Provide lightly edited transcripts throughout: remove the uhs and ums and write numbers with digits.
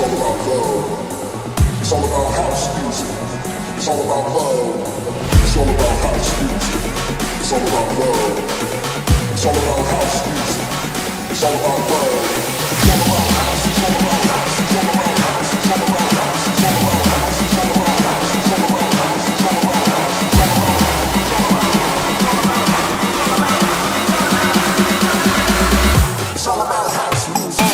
all about love. It's all about house music. It's all about love. It's all about house music. It's all about love. It's all about house music. It's all about love. It's all about house. It's all about house. It's all about house. It's all about house. It's all about house. It's all about house. It's all about house. It's all about house. It's all about house. It's all about house music.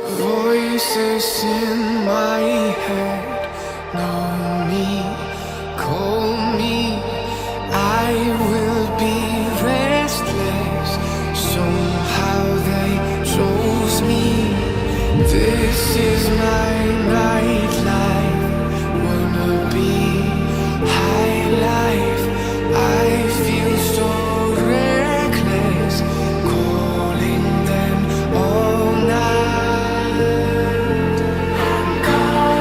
Voices in my head know me, call me. I will be restless. Somehow they chose me. This is my nightlife. Wanna be high life. I feel so reckless, calling them all night. I'm calling.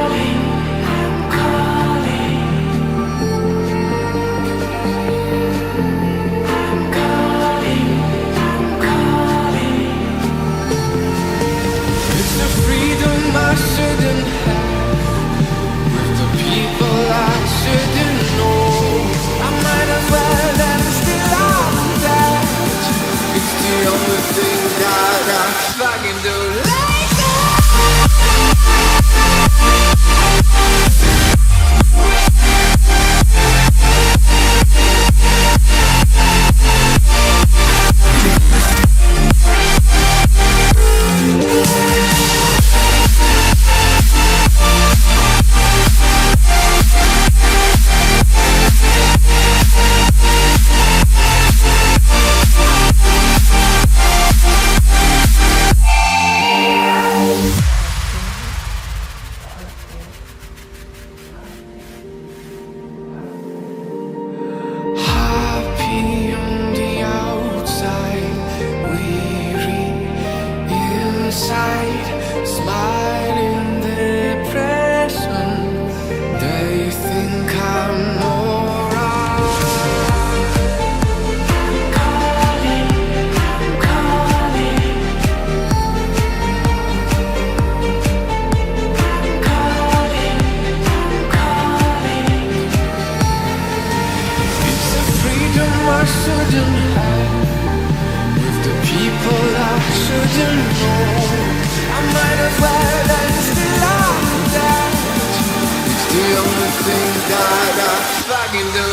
The only thing that I fucking do.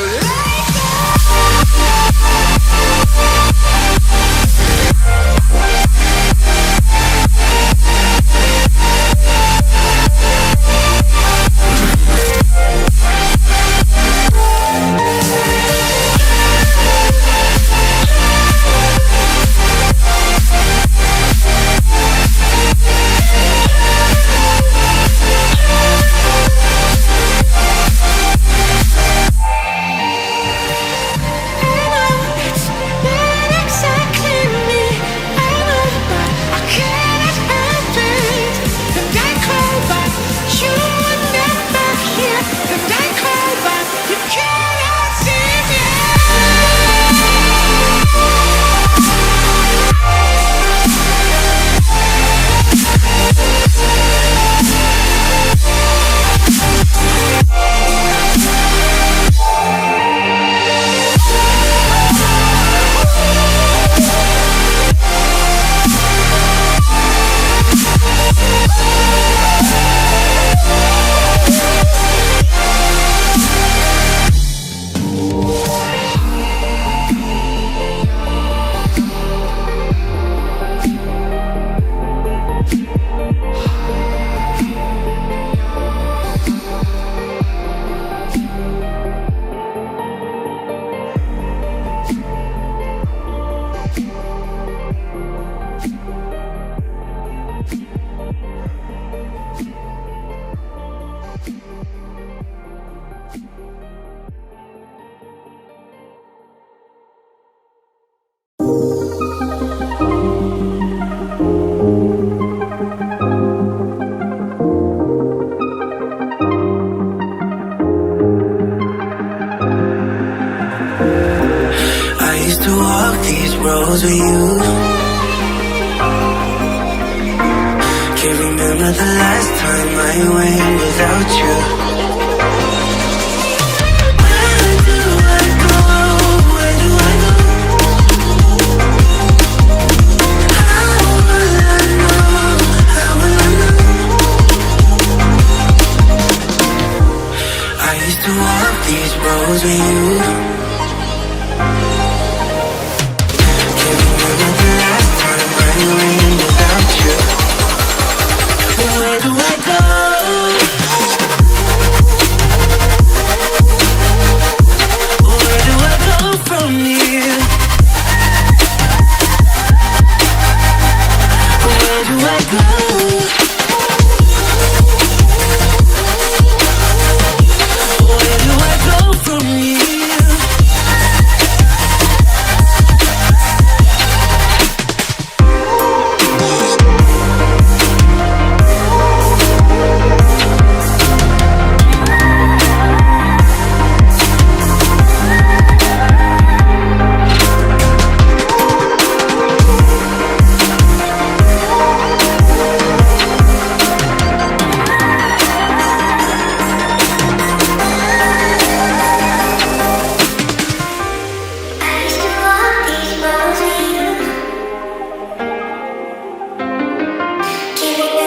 Roads with you. Can't remember the last time I went without you. Where do I go? Where do I go? How will I know? How will I know? I used to walk these roads with you. Without you, where do I go?